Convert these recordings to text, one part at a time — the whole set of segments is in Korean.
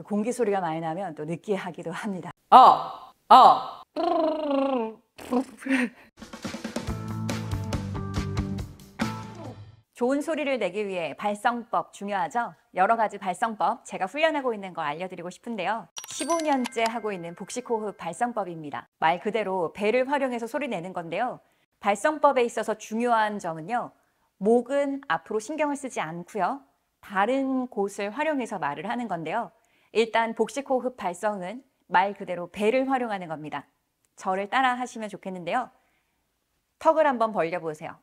공기 소리가 많이 나면 또 느끼하기도 합니다. 좋은 소리를 내기 위해 발성법 중요하죠? 여러 가지 발성법 제가 훈련하고 있는 거 알려드리고 싶은데요. 15년째 하고 있는 복식호흡 발성법입니다. 말 그대로 배를 활용해서 소리 내는 건데요. 발성법에 있어서 중요한 점은요. 목은 앞으로 신경을 쓰지 않고요. 다른 곳을 활용해서 말을 하는 건데요. 일단 복식호흡 발성은 말 그대로 배를 활용하는 겁니다. 저를 따라 하시면 좋겠는데요. 턱을 한번 벌려보세요.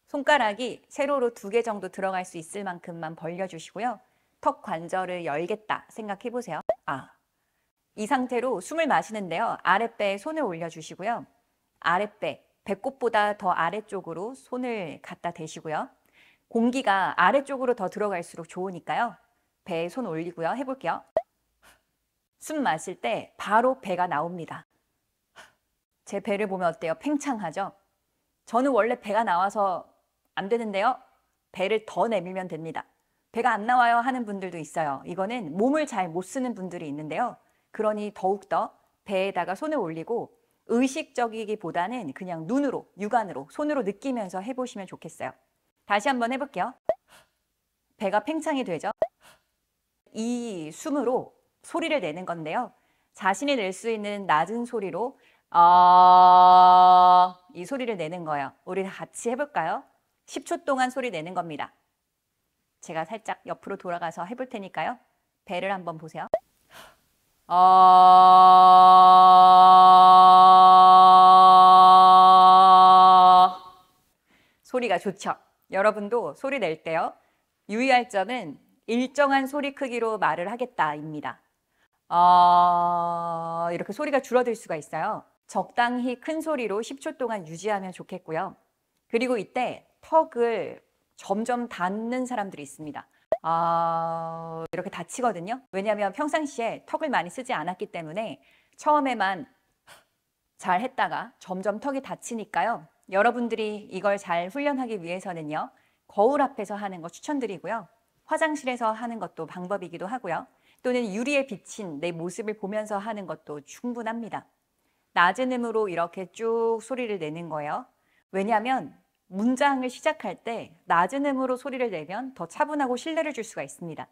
손가락이 세로로 2개 정도 들어갈 수 있을 만큼만 벌려주시고요. 턱 관절을 열겠다 생각해 보세요. 이 상태로 숨을 마시는데요. 아랫배에 손을 올려주시고요. 아랫배, 배꼽보다 더 아래쪽으로 손을 갖다 대시고요. 공기가 아래쪽으로 더 들어갈수록 좋으니까요. 배에 손 올리고요. 해볼게요. 숨 마실 때 바로 배가 나옵니다. 제 배를 보면 어때요? 팽창하죠? 저는 원래 배가 나와서 안 되는데요. 배를 더 내밀면 됩니다. 배가 안 나와요 하는 분들도 있어요. 이거는 몸을 잘 못 쓰는 분들이 있는데요. 그러니 더욱더 배에다가 손을 올리고 의식적이기보다는 그냥 눈으로, 육안으로, 손으로 느끼면서 해보시면 좋겠어요. 다시 한번 해볼게요. 배가 팽창이 되죠? 이 숨으로 소리를 내는 건데요. 자신이 낼 수 있는 낮은 소리로 이 소리를 내는 거예요. 우리 다 같이 해볼까요? 10초 동안 소리 내는 겁니다. 제가 살짝 옆으로 돌아가서 해볼 테니까요. 배를 한번 보세요. 소리가 좋죠? 여러분도 소리 낼 때요. 유의할 점은 일정한 소리 크기로 말을 하겠다입니다. 이렇게 소리가 줄어들 수가 있어요. 적당히 큰 소리로 10초 동안 유지하면 좋겠고요. 그리고 이때 턱을 점점 닫는 사람들이 있습니다. 이렇게 닫히거든요. 왜냐하면 평상시에 턱을 많이 쓰지 않았기 때문에 처음에만 잘 했다가 점점 턱이 닫히니까요. 여러분들이 이걸 잘 훈련하기 위해서는요. 거울 앞에서 하는 거 추천드리고요. 화장실에서 하는 것도 방법이기도 하고요. 또는 유리에 비친 내 모습을 보면서 하는 것도 충분합니다. 낮은 음으로 이렇게 쭉 소리를 내는 거예요. 왜냐하면 문장을 시작할 때 낮은 음으로 소리를 내면 더 차분하고 신뢰를 줄 수가 있습니다.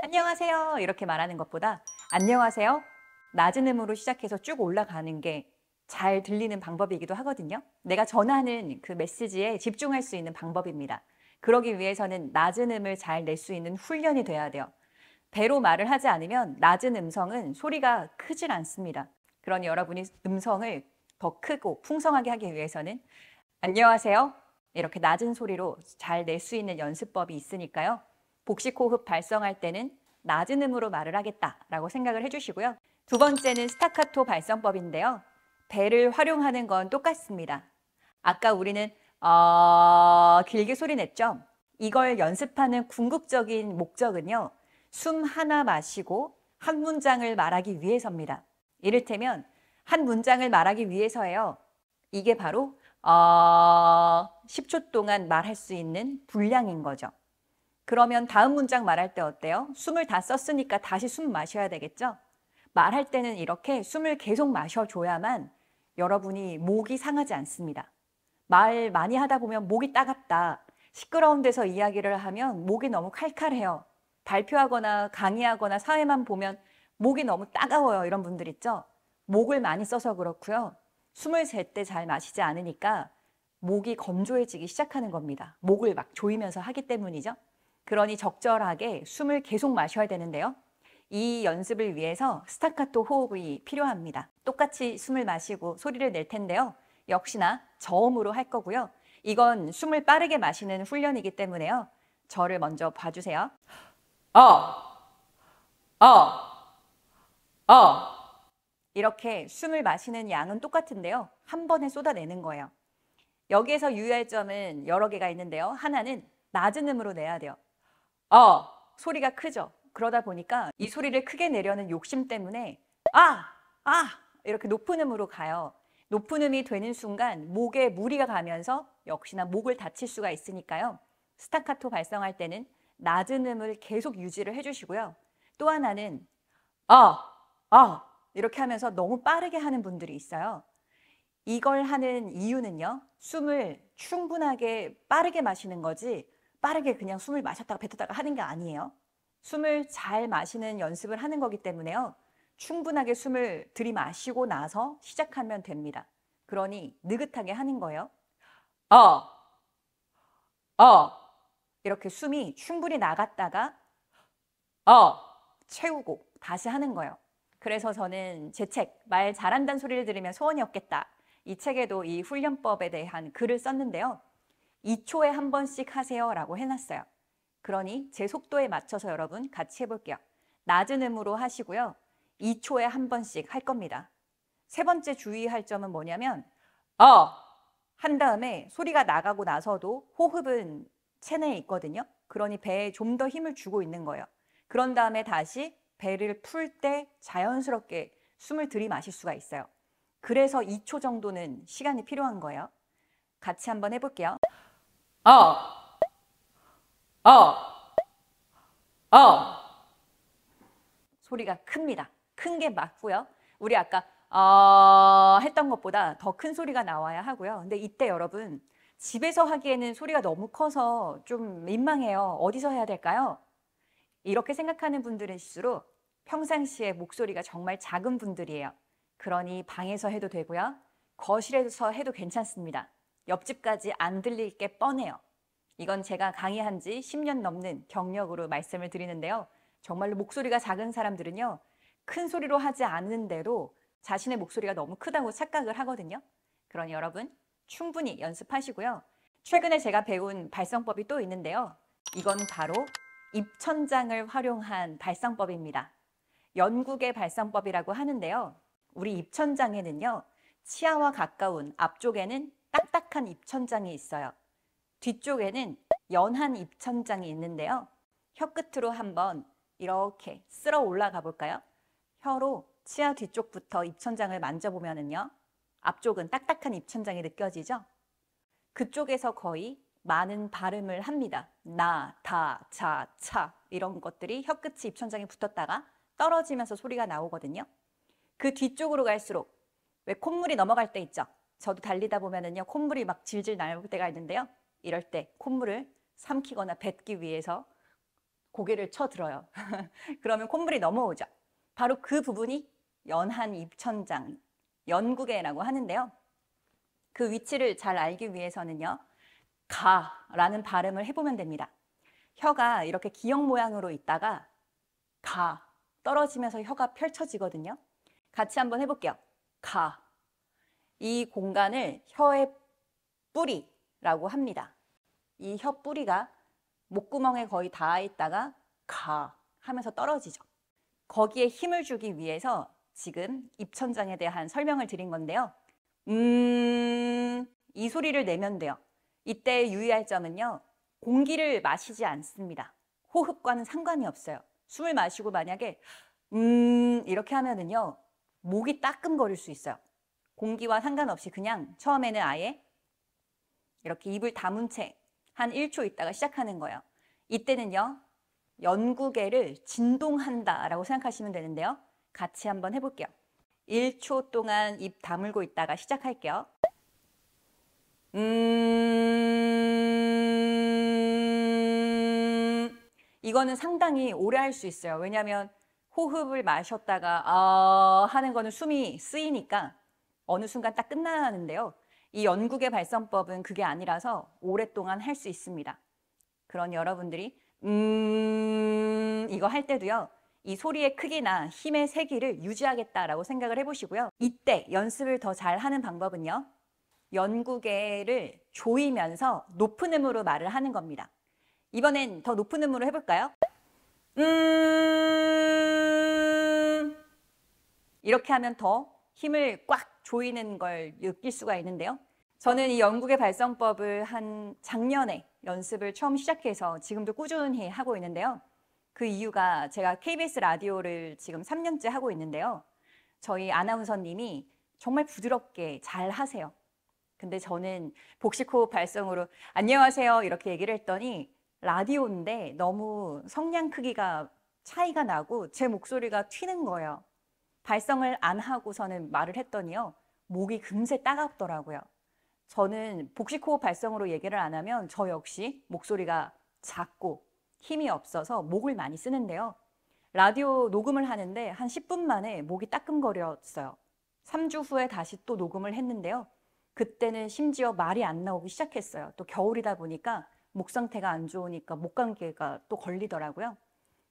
안녕하세요 이렇게 말하는 것보다 안녕하세요 낮은 음으로 시작해서 쭉 올라가는 게 잘 들리는 방법이기도 하거든요. 내가 전하는 그 메시지에 집중할 수 있는 방법입니다. 그러기 위해서는 낮은 음을 잘 낼 수 있는 훈련이 돼야 돼요. 배로 말을 하지 않으면 낮은 음성은 소리가 크질 않습니다. 그러니 여러분이 음성을 더 크고 풍성하게 하기 위해서는 안녕하세요 이렇게 낮은 소리로 잘 낼 수 있는 연습법이 있으니까요. 복식호흡 발성할 때는 낮은 음으로 말을 하겠다라고 생각을 해주시고요. 두 번째는 스타카토 발성법인데요. 배를 활용하는 건 똑같습니다. 아까 우리는 길게 소리 냈죠? 이걸 연습하는 궁극적인 목적은요. 숨 하나 마시고 한 문장을 말하기 위해서입니다. 이를테면 한 문장을 말하기 위해서예요. 이게 바로 10초 동안 말할 수 있는 분량인 거죠. 그러면 다음 문장 말할 때 어때요? 숨을 다 썼으니까 다시 숨 마셔야 되겠죠? 말할 때는 이렇게 숨을 계속 마셔줘야만 여러분이 목이 상하지 않습니다. 말 많이 하다 보면 목이 따갑다. 시끄러운 데서 이야기를 하면 목이 너무 칼칼해요. 발표하거나 강의하거나 사회만 보면 목이 너무 따가워요. 이런 분들 있죠? 목을 많이 써서 그렇고요. 숨을 잴 때 잘 마시지 않으니까 목이 건조해지기 시작하는 겁니다. 목을 막 조이면서 하기 때문이죠. 그러니 적절하게 숨을 계속 마셔야 되는데요. 이 연습을 위해서 스타카토 호흡이 필요합니다. 똑같이 숨을 마시고 소리를 낼 텐데요. 역시나 저음으로 할 거고요. 이건 숨을 빠르게 마시는 훈련이기 때문에요. 저를 먼저 봐주세요. 이렇게 숨을 마시는 양은 똑같은데요. 한 번에 쏟아내는 거예요. 여기에서 유의할 점은 여러 개가 있는데요. 하나는 낮은 음으로 내야 돼요. 소리가 크죠. 그러다 보니까 이 소리를 크게 내려는 욕심 때문에 이렇게 높은 음으로 가요. 높은 음이 되는 순간 목에 무리가 가면서 역시나 목을 다칠 수가 있으니까요. 스타카토 발성할 때는 낮은 음을 계속 유지를 해주시고요. 또 하나는 아 이렇게 하면서 너무 빠르게 하는 분들이 있어요. 이걸 하는 이유는요. 숨을 충분하게 빠르게 마시는 거지 빠르게 그냥 숨을 마셨다가 뱉었다가 하는 게 아니에요. 숨을 잘 마시는 연습을 하는 거기 때문에요. 충분하게 숨을 들이마시고 나서 시작하면 됩니다. 그러니 느긋하게 하는 거예요. 이렇게 숨이 충분히 나갔다가 채우고 다시 하는 거예요. 그래서 저는 제 책, 말 잘한다는 소리를 들으면 소원이 없겠다. 이 책에도 이 훈련법에 대한 글을 썼는데요. 2초에 한 번씩 하세요 라고 해놨어요. 그러니 제 속도에 맞춰서 여러분 같이 해볼게요. 낮은 음으로 하시고요. 2초에 한 번씩 할 겁니다. 세 번째 주의할 점은 뭐냐면 한 다음에 소리가 나가고 나서도 호흡은 체내에 있거든요. 그러니 배에 좀 더 힘을 주고 있는 거예요. 그런 다음에 다시 배를 풀 때 자연스럽게 숨을 들이마실 수가 있어요. 그래서 2초 정도는 시간이 필요한 거예요. 같이 한번 해볼게요. 소리가 큽니다. 큰 게 맞고요. 우리 아까 했던 것보다 더 큰 소리가 나와야 하고요. 근데 이때 여러분 집에서 하기에는 소리가 너무 커서 좀 민망해요. 어디서 해야 될까요? 이렇게 생각하는 분들일수록 평상시에 목소리가 정말 작은 분들이에요. 그러니 방에서 해도 되고요. 거실에서 해도 괜찮습니다. 옆집까지 안 들릴 게 뻔해요. 이건 제가 강의한 지 10년 넘는 경력으로 말씀을 드리는데요. 정말로 목소리가 작은 사람들은요. 큰 소리로 하지 않는데도 자신의 목소리가 너무 크다고 착각을 하거든요. 그러니 여러분 충분히 연습하시고요. 최근에 제가 배운 발성법이 또 있는데요. 이건 바로 입천장을 활용한 발성법입니다. 연국의 발성법이라고 하는데요. 우리 입천장에는요. 치아와 가까운 앞쪽에는 딱딱한 입천장이 있어요. 뒤쪽에는 연한 입천장이 있는데요. 혀 끝으로 한번 이렇게 쓸어 올라가 볼까요? 혀로 치아 뒤쪽부터 입천장을 만져보면은요. 앞쪽은 딱딱한 입천장이 느껴지죠? 그쪽에서 거의 많은 발음을 합니다. 나, 다, 자, 차 이런 것들이 혀 끝이 입천장에 붙었다가 떨어지면서 소리가 나오거든요. 그 뒤쪽으로 갈수록 왜 콧물이 넘어갈 때 있죠? 저도 달리다 보면은요. 콧물이 막 질질 나올 때가 있는데요. 이럴 때 콧물을 삼키거나 뱉기 위해서 고개를 쳐들어요. 그러면 콧물이 넘어오죠. 바로 그 부분이 연한 입천장, 연구개라고 하는데요. 그 위치를 잘 알기 위해서는요. 가라는 발음을 해보면 됩니다. 혀가 이렇게 기역 모양으로 있다가 가 떨어지면서 혀가 펼쳐지거든요. 같이 한번 해볼게요. 가. 이 공간을 혀의 뿌리라고 합니다. 이 혀 뿌리가 목구멍에 거의 닿아 있다가 가 하면서 떨어지죠. 거기에 힘을 주기 위해서 지금 입천장에 대한 설명을 드린 건데요. 이 소리를 내면 돼요. 이때 유의할 점은요. 공기를 마시지 않습니다. 호흡과는 상관이 없어요. 숨을 마시고 만약에 이렇게 하면은요. 목이 따끔거릴 수 있어요. 공기와 상관없이 그냥 처음에는 아예 이렇게 입을 다문 채 한 1초 있다가 시작하는 거예요. 이때는요. 연구개를 진동한다라고 생각하시면 되는데요. 같이 한번 해볼게요. 1초 동안 입 다물고 있다가 시작할게요. 이거는 상당히 오래 할 수 있어요. 왜냐하면 호흡을 마셨다가 하는 거는 숨이 쓰이니까 어느 순간 딱 끝나는데요. 이 연국의 발성법은 그게 아니라서 오랫동안 할 수 있습니다. 그러니 여러분들이 이거 할 때도요. 이 소리의 크기나 힘의 세기를 유지하겠다라고 생각을 해보시고요. 이때 연습을 더 잘하는 방법은요. 연구개를 조이면서 높은 음으로 말을 하는 겁니다. 이번엔 더 높은 음으로 해볼까요? 이렇게 하면 더 힘을 꽉 조이는 걸 느낄 수가 있는데요. 저는 이 연국의 발성법을 한 작년에 연습을 처음 시작해서 지금도 꾸준히 하고 있는데요. 그 이유가 제가 KBS 라디오를 지금 3년째 하고 있는데요. 저희 아나운서님이 정말 부드럽게 잘 하세요. 근데 저는 복식호흡 발성으로 안녕하세요 이렇게 얘기를 했더니 라디오인데 너무 성량 크기가 차이가 나고 제 목소리가 튀는 거예요. 발성을 안 하고서는 말을 했더니요. 목이 금세 따갑더라고요. 저는 복식호흡 발성으로 얘기를 안 하면 저 역시 목소리가 작고 힘이 없어서 목을 많이 쓰는데요. 라디오 녹음을 하는데 한 10분 만에 목이 따끔거렸어요. 3주 후에 다시 또 녹음을 했는데요. 그때는 심지어 말이 안 나오기 시작했어요. 또 겨울이다 보니까 목 상태가 안 좋으니까 목 감기가 또 걸리더라고요.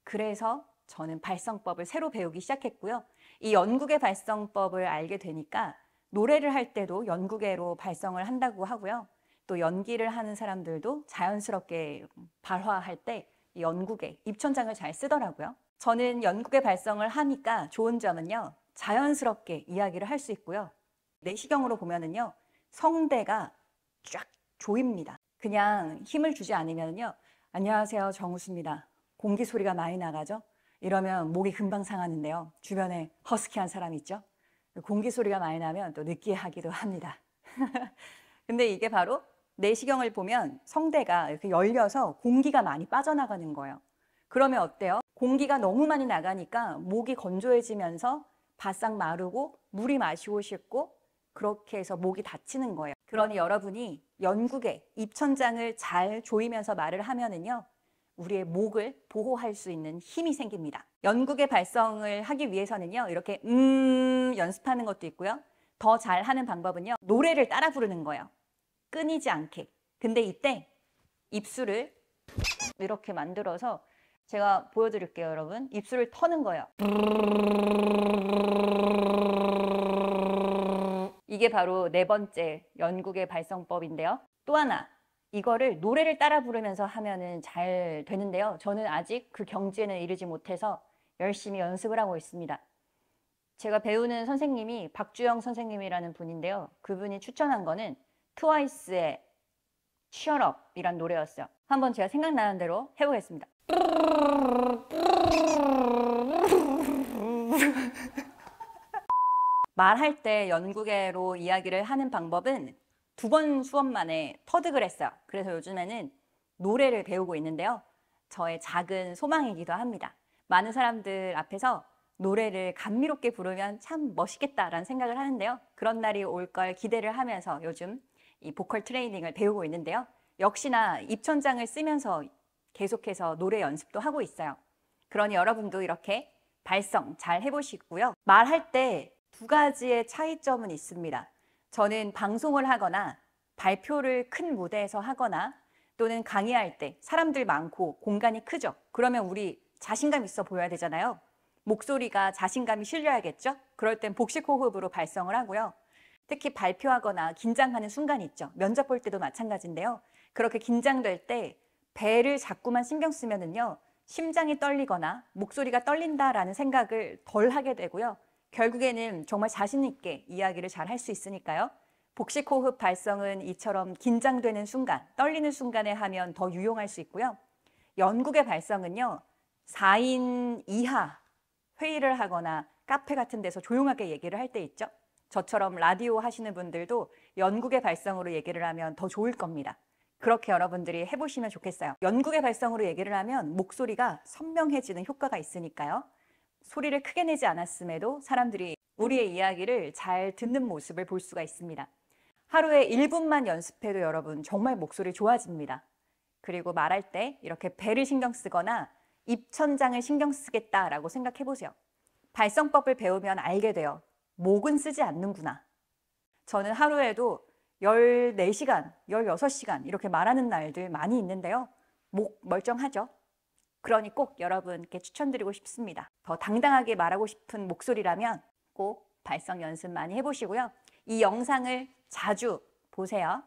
그래서 저는 발성법을 새로 배우기 시작했고요. 이 연국의 발성법을 알게 되니까 노래를 할 때도 연국애로 발성을 한다고 하고요. 또 연기를 하는 사람들도 자연스럽게 발화할 때 이 연국애, 입천장을 잘 쓰더라고요. 저는 연국애 발성을 하니까 좋은 점은요. 자연스럽게 이야기를 할 수 있고요. 내시경으로 보면은요. 성대가 쫙 조입니다. 그냥 힘을 주지 않으면요. 안녕하세요, 정우수입니다. 공기 소리가 많이 나가죠? 이러면 목이 금방 상하는데요. 주변에 허스키한 사람 있죠? 공기 소리가 많이 나면 또 느끼하기도 합니다. 근데 이게 바로 내시경을 보면 성대가 이렇게 열려서 공기가 많이 빠져나가는 거예요. 그러면 어때요? 공기가 너무 많이 나가니까 목이 건조해지면서 바싹 마르고 물이 마시고 싶고 그렇게 해서 목이 다치는 거예요. 그러니 여러분이 연국의 입천장을 잘 조이면서 말을 하면은요. 우리의 목을 보호할 수 있는 힘이 생깁니다. 연국의 발성을 하기 위해서는요. 이렇게 연습하는 것도 있고요. 더 잘하는 방법은요. 노래를 따라 부르는 거예요. 끊이지 않게. 근데 이때 입술을 이렇게 만들어서 제가 보여드릴게요, 여러분. 입술을 터는 거예요. 이게 바로 네 번째 연국의 발성법인데요. 또 하나, 이거를 노래를 따라 부르면서 하면은 잘 되는데요. 저는 아직 그 경지에는 이르지 못해서 열심히 연습을 하고 있습니다. 제가 배우는 선생님이 박주영 선생님이라는 분인데요. 그분이 추천한 거는 트와이스의 Shut Up 이란 노래였어요. 한번 제가 생각나는 대로 해보겠습니다. 말할 때 연국애로 이야기를 하는 방법은 2번 수업 만에 터득을 했어요. 그래서 요즘에는 노래를 배우고 있는데요. 저의 작은 소망이기도 합니다. 많은 사람들 앞에서 노래를 감미롭게 부르면 참 멋있겠다라는 생각을 하는데요. 그런 날이 올 걸 기대를 하면서 요즘 이 보컬 트레이닝을 배우고 있는데요. 역시나 입천장을 쓰면서 계속해서 노래 연습도 하고 있어요. 그러니 여러분도 이렇게 발성 잘 해보시고요. 말할 때 2가지의 차이점은 있습니다. 저는 방송을 하거나 발표를 큰 무대에서 하거나 또는 강의할 때 사람들 많고 공간이 크죠. 그러면 우리 자신감 있어 보여야 되잖아요. 목소리가 자신감이 실려야겠죠. 그럴 땐 복식호흡으로 발성을 하고요. 특히 발표하거나 긴장하는 순간이 있죠. 면접 볼 때도 마찬가지인데요. 그렇게 긴장될 때 배를 자꾸만 신경 쓰면은요. 심장이 떨리거나 목소리가 떨린다라는 생각을 덜 하게 되고요. 결국에는 정말 자신 있게 이야기를 잘 할 수 있으니까요. 복식호흡 발성은 이처럼 긴장되는 순간, 떨리는 순간에 하면 더 유용할 수 있고요. 연국의 발성은요. 4인 이하 회의를 하거나 카페 같은 데서 조용하게 얘기를 할 때 있죠. 저처럼 라디오 하시는 분들도 연국의 발성으로 얘기를 하면 더 좋을 겁니다. 그렇게 여러분들이 해보시면 좋겠어요. 연국의 발성으로 얘기를 하면 목소리가 선명해지는 효과가 있으니까요. 소리를 크게 내지 않았음에도 사람들이 우리의 이야기를 잘 듣는 모습을 볼 수가 있습니다. 하루에 1분만 연습해도 여러분 정말 목소리 좋아집니다. 그리고 말할 때 이렇게 배를 신경 쓰거나 입천장을 신경 쓰겠다라고 생각해 보세요. 발성법을 배우면 알게 돼요. 목은 쓰지 않는구나. 저는 하루에도 14시간, 16시간 이렇게 말하는 날들 많이 있는데요. 목 멀쩡하죠? 그러니 꼭 여러분께 추천드리고 싶습니다. 더 당당하게 말하고 싶은 목소리라면 꼭 발성 연습 많이 해보시고요. 이 영상을 자주 보세요.